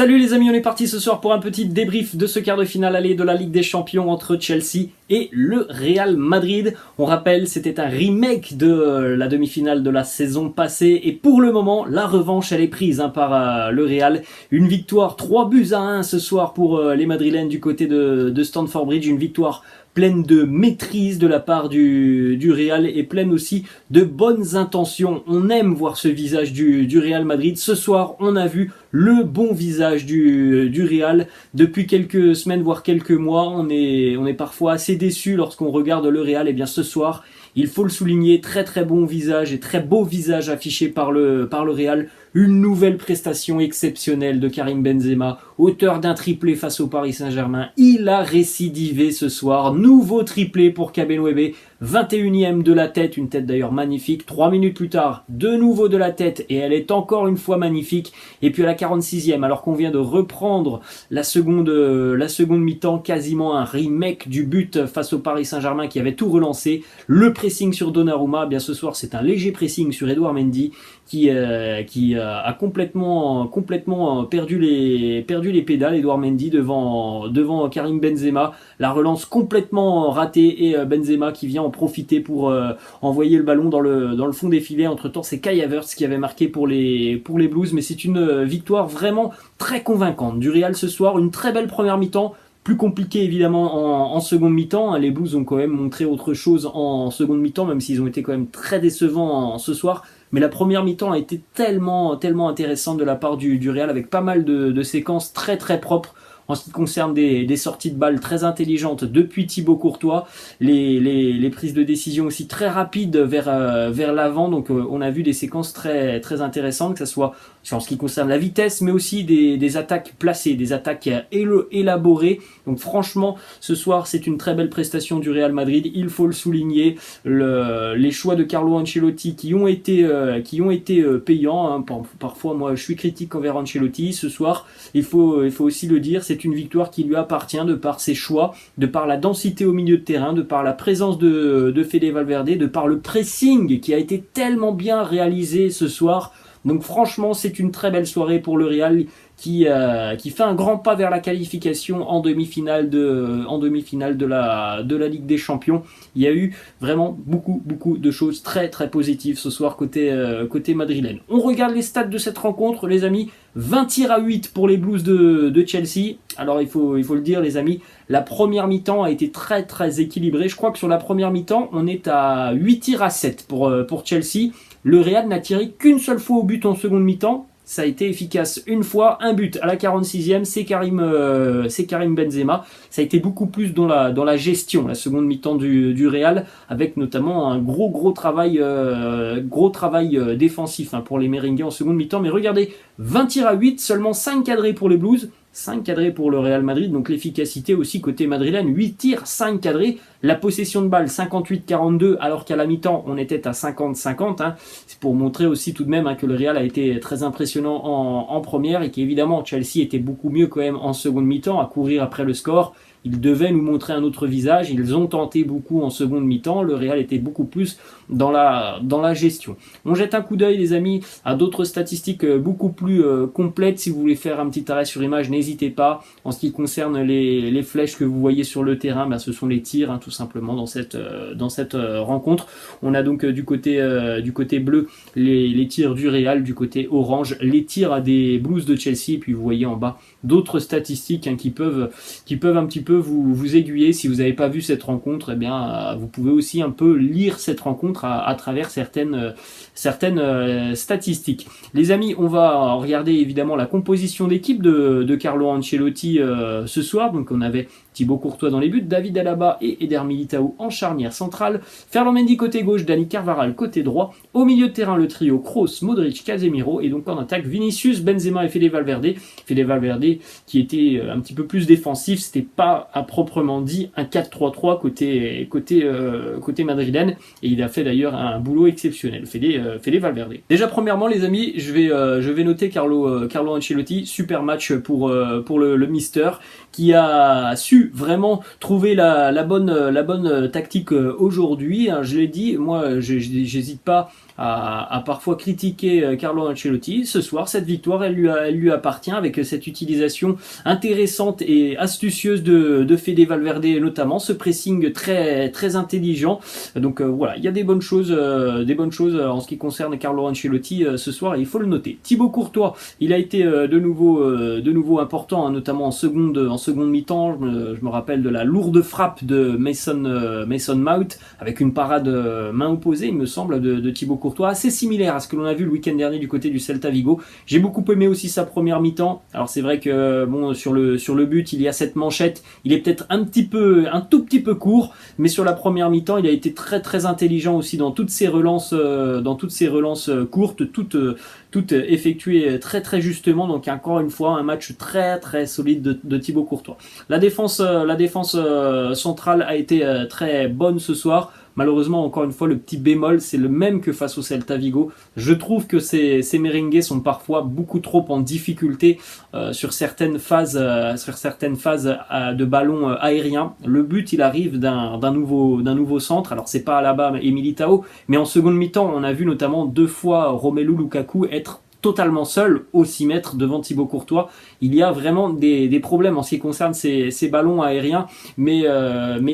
Salut les amis, on est parti ce soir pour un petit débrief de ce quart de finale aller de la Ligue des Champions entre Chelsea et le Real Madrid. On rappelle, c'était un remake de la demi-finale de la saison passée et pour le moment, la revanche elle est prise par le Real. Une victoire 3-1 ce soir pour les Madrilènes du côté de Stamford Bridge, une victoire pleine de maîtrise de la part du Real et pleine aussi de bonnes intentions. On aime voir ce visage du Real Madrid. Ce soir, on a vu le bon visage du Real. Depuis quelques semaines, voire quelques mois, on est parfois assez déçu lorsqu'on regarde le Real. Et bien ce soir, il faut le souligner, très très bon visage et très beau visage affiché par le Real. Une nouvelle prestation exceptionnelle de Karim Benzema, auteur d'un triplé face au Paris Saint-Germain. Il a récidivé ce soir. Nouveau triplé pour Kabenwebe. 21e de la tête, une tête d'ailleurs magnifique. 3 minutes plus tard, de nouveau de la tête et elle est encore une fois magnifique. Et puis à la 46e, alors qu'on vient de reprendre la seconde mi-temps, quasiment un remake du but face au Paris Saint-Germain qui avait tout relancé. Le pressing sur Donnarumma, bien ce soir c'est un léger pressing sur Edouard Mendy qui a complètement perdu les pédales. Edouard Mendy devant Karim Benzema, la relance complètement ratée et Benzema qui vient en profiter pour envoyer le ballon dans le fond des filets. Entre temps c'est Kai Havertz qui avait marqué pour les Blues, mais c'est une victoire vraiment très convaincante du Real ce soir. Une très belle première mi-temps, plus compliqué évidemment en seconde mi-temps. Les Blues ont quand même montré autre chose en seconde mi-temps, même s'ils ont été quand même très décevants ce soir. Mais la première mi-temps a été tellement intéressante de la part du Real, avec pas mal de séquences très très propres en ce qui concerne des sorties de balles très intelligentes depuis Thibaut Courtois, les prises de décision aussi très rapides vers l'avant. Donc on a vu des séquences très très intéressantes, que ce soit en ce qui concerne la vitesse, mais aussi des attaques placées, des attaques élaborées. Donc franchement, ce soir, c'est une très belle prestation du Real Madrid. Il faut le souligner. Les choix de Carlo Ancelotti qui ont été payants. Parfois, moi, je suis critique envers Ancelotti. Ce soir, il faut aussi le dire, c'est une victoire qui lui appartient de par ses choix, de par la densité au milieu de terrain, de par la présence de Fede Valverde, de par le pressing qui a été tellement bien réalisé ce soir. Donc franchement, c'est une très belle soirée pour le Real qui fait un grand pas vers la qualification en demi-finale de la Ligue des Champions. Il y a eu vraiment beaucoup de choses très très positives ce soir côté madrilène. On regarde les stats de cette rencontre, les amis. 20 tirs à 8 pour les Blues de Chelsea. Alors il faut le dire les amis, la première mi-temps a été très très équilibrée. Je crois que sur la première mi-temps, on est à 8 tirs à 7 pour Chelsea. Le Real n'a tiré qu'une seule fois au but en seconde mi-temps. Ça a été efficace une fois, un but à la 46e, c'est Karim Benzema. Ça a été beaucoup plus dans la gestion, la seconde mi-temps du Real, avec notamment un gros travail défensif pour les Merengues en seconde mi-temps. Mais regardez, 20 tirs à 8, seulement 5 cadrés pour les Blues, 5 cadrés pour le Real Madrid, donc l'efficacité aussi côté madrilène, 8 tirs, 5 cadrés, la possession de balle 58-42, alors qu'à la mi-temps on était à 50-50, c'est pour montrer aussi tout de même que le Real a été très impressionnant en première et qu'évidemment Chelsea était beaucoup mieux quand même en seconde mi-temps à courir après le score. Ils devaient nous montrer un autre visage, ils ont tenté beaucoup en seconde mi-temps, le Real était beaucoup plus dans la gestion. On jette un coup d'œil les amis à d'autres statistiques beaucoup plus complètes. Si vous voulez faire un petit arrêt sur image, n'hésitez pas. En ce qui concerne les flèches que vous voyez sur le terrain, ce sont les tirs tout simplement dans cette rencontre. On a donc du côté bleu les tirs du Real, du côté orange les tirs à des Blues de Chelsea, puis vous voyez en bas d'autres statistiques qui peuvent un petit peu vous aiguiller. Si vous n'avez pas vu cette rencontre, vous pouvez aussi un peu lire cette rencontre à travers certaines statistiques. Les amis, on va regarder évidemment la composition d'équipe de Carlo Ancelotti ce soir. Donc on avait Thibaut Courtois dans les buts, David Alaba et Eder Militao en charnière centrale, Ferland Mendy côté gauche, Dani Carvajal côté droit, au milieu de terrain le trio Kroos, Modric, Casemiro, et donc en attaque Vinicius, Benzema et Fede Valverde. Fede Valverde qui était un petit peu plus défensif, c'était pas à proprement dit un 4-3-3 côté madrilène, et il a fait d'ailleurs un boulot exceptionnel, Fede Valverde. Déjà premièrement les amis, je vais noter Carlo Ancelotti, super match pour le Mister, qui a su vraiment trouver la bonne tactique aujourd'hui. Je l'ai dit, moi j'hésite pas a parfois critiqué Carlo Ancelotti. Ce soir, cette victoire, elle lui appartient avec cette utilisation intéressante et astucieuse de Fede Valverde notamment, ce pressing très intelligent. Donc voilà, il y a des bonnes choses en ce qui concerne Carlo Ancelotti ce soir, et il faut le noter. Thibaut Courtois, il a été de nouveau important, hein, notamment en seconde mi-temps. Je me rappelle de la lourde frappe de Mason Mount avec une parade main opposée, il me semble, de Thibaut Courtois, assez similaire à ce que l'on a vu le week-end dernier du côté du Celta Vigo. J'ai beaucoup aimé aussi sa première mi-temps. Alors c'est vrai que bon, sur le but, il y a cette manchette, il est peut-être un tout petit peu court, mais sur la première mi-temps, il a été très intelligent aussi dans toutes ses relances courtes, toutes effectuées très justement. Donc encore une fois, un match très solide de Thibaut Courtois. La défense centrale a été très bonne ce soir. Malheureusement, encore une fois, le petit bémol, c'est le même que face au Celta Vigo. Je trouve que ces merengues sont parfois beaucoup trop en difficulté sur certaines phases de ballon aérien. Le but, il arrive d'un nouveau centre. Alors, c'est pas Alaba et Militao, mais en seconde mi-temps, on a vu notamment 2 fois Romelu Lukaku être totalement seul au 6 mètres devant Thibaut Courtois. Il y a vraiment des problèmes en ce qui concerne ces ballons aériens, mais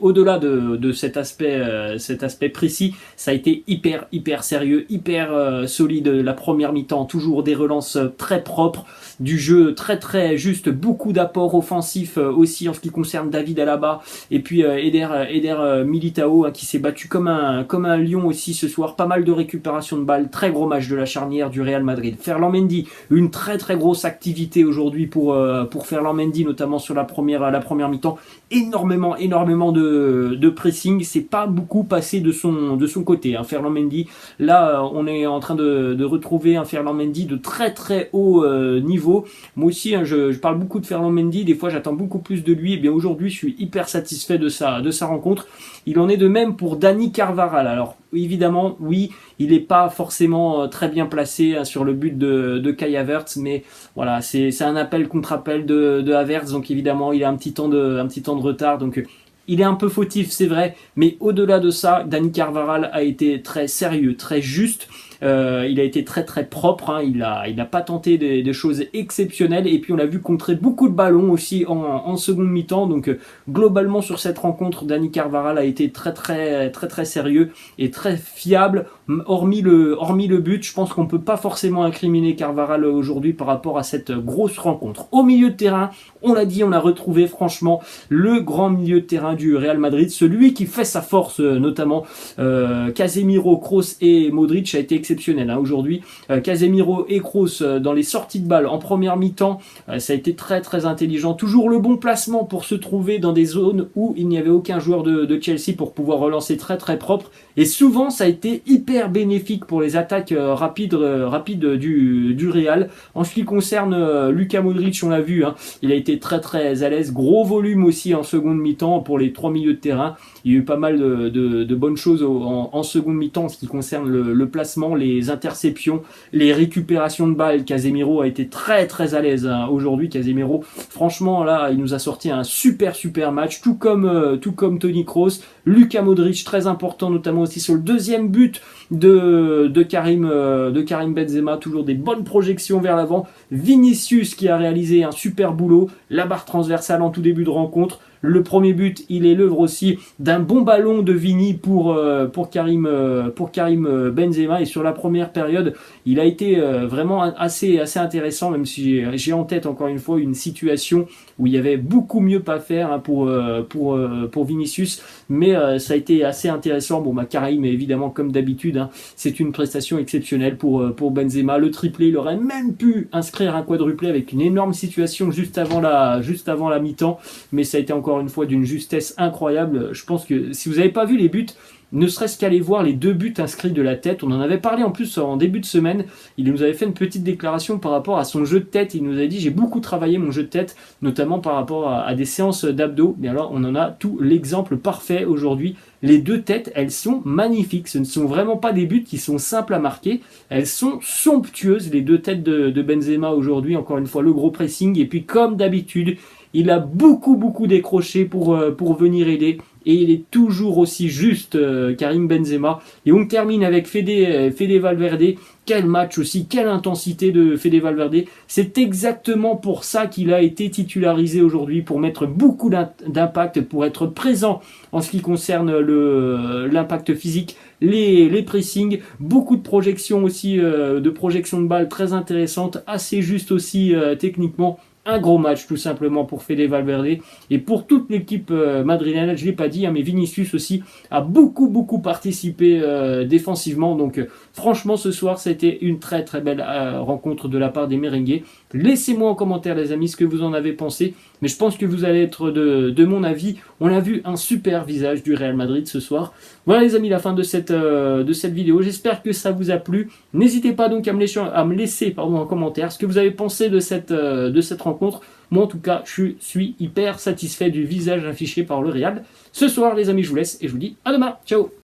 au-delà de cet aspect précis, ça a été hyper sérieux, hyper solide. La première mi-temps, toujours des relances très propres, du jeu très juste, beaucoup d'apports offensifs aussi en ce qui concerne David Alaba, et puis Eder Militao, hein, qui s'est battu comme un lion aussi ce soir. Pas mal de récupération de balles, très gros match de la charnière du Real Madrid. Ferland Mendy, une très grosse activité aujourd'hui pour Ferland Mendy, notamment sur la première mi-temps. Énormément de pressing, c'est pas beaucoup passé de son côté, hein. Ferland Mendy, là on est en train de retrouver un Ferland Mendy de très haut niveau. Moi aussi, hein, je parle beaucoup de Ferland Mendy, des fois j'attends beaucoup plus de lui, et bien aujourd'hui je suis hyper satisfait de sa rencontre. Il en est de même pour Dani Carvajal. Alors évidemment, oui, il n'est pas forcément très bien placé, hein, sur le but de Kai Havertz, mais voilà, c'est un appel contre appel de Havertz, donc évidemment il a un petit temps de retard, donc il est un peu fautif, c'est vrai, mais au-delà de ça, Dani Carvajal a été très sérieux, très juste. Il a été très propre, hein. Il n'a pas tenté des choses exceptionnelles, et puis on l'a vu contrer beaucoup de ballons aussi en seconde mi-temps. Donc globalement sur cette rencontre, Dani Carvajal a été très sérieux et très fiable. Hormis le but, je pense qu'on peut pas forcément incriminer Carvajal aujourd'hui par rapport à cette grosse rencontre. Au milieu de terrain, on l'a dit, on a retrouvé franchement le grand milieu de terrain du Real Madrid, celui qui fait sa force, notamment Casemiro, Kroos et Modric a été exceptionnel, hein, aujourd'hui. Casemiro et Kroos dans les sorties de balles en première mi-temps, ça a été très intelligent. Toujours le bon placement pour se trouver dans des zones où il n'y avait aucun joueur de Chelsea pour pouvoir relancer très propre. Et souvent, ça a été hyper bénéfique pour les attaques rapides du Real. En ce qui concerne Luka Modric, on l'a vu, hein, il a été très à l'aise. Gros volume aussi en seconde mi-temps pour les 3 milieux de terrain. Il y a eu pas mal de bonnes choses en seconde mi-temps en ce qui concerne le placement, les interceptions, les récupérations de balles. Casemiro a été très à l'aise, hein, aujourd'hui. Casemiro, franchement, là, il nous a sorti un super match, tout comme Toni Kroos. Luka Modric, très important, notamment aussi sur le deuxième but de Karim Benzema, toujours des bonnes projections vers l'avant. Vinicius qui a réalisé un super boulot, la barre transversale en tout début de rencontre. Le premier but, il est l'œuvre aussi d'un bon ballon de Vini pour Karim Benzema, et sur la première période, il a été vraiment assez intéressant, même si j'ai en tête encore une fois une situation où il y avait beaucoup mieux pas faire, hein, pour Vinicius, mais ça a été assez intéressant. Bon, Karim, évidemment, comme d'habitude, hein, c'est une prestation exceptionnelle pour Benzema. Le triplé, il aurait même pu inscrire un quadruplé avec une énorme situation juste avant la mi-temps, mais ça a été encore une fois d'une justesse incroyable. Je pense que si vous n'avez pas vu les buts, ne serait-ce qu'aller voir les 2 buts inscrits de la tête. On en avait parlé en plus en début de semaine. Il nous avait fait une petite déclaration par rapport à son jeu de tête. Il nous avait dit: j'ai beaucoup travaillé mon jeu de tête, notamment par rapport à des séances d'abdos. Mais alors on en a tout l'exemple parfait aujourd'hui. Les 2 têtes, elles sont magnifiques. Ce ne sont vraiment pas des buts qui sont simples à marquer. Elles sont somptueuses, les 2 têtes de Benzema aujourd'hui. Encore une fois, le gros pressing. Et puis comme d'habitude, il a beaucoup décroché pour venir aider. et il est toujours aussi juste, Karim Benzema. Et on termine avec Fede Valverde. Quel match aussi, quelle intensité de Fede Valverde. C'est exactement pour ça qu'il a été titularisé aujourd'hui, pour mettre beaucoup d'impact, pour être présent en ce qui concerne l'impact physique, les pressings, beaucoup de projections aussi, de projections de balles très intéressantes, assez juste aussi techniquement. Un gros match tout simplement pour Fede Valverde et pour toute l'équipe madrilène. Je ne l'ai pas dit, hein, mais Vinicius aussi a beaucoup participé défensivement. Donc franchement ce soir c'était une très belle rencontre de la part des merengues. Laissez-moi en commentaire les amis ce que vous en avez pensé, mais je pense que vous allez être de mon avis. On a vu un super visage du Real Madrid ce soir. Voilà les amis, la fin de cette vidéo. J'espère que ça vous a plu. N'hésitez pas donc à me laisser en commentaire ce que vous avez pensé de cette rencontre. Moi en tout cas je suis hyper satisfait du visage affiché par le Real. Ce soir les amis je vous laisse et je vous dis à demain. Ciao.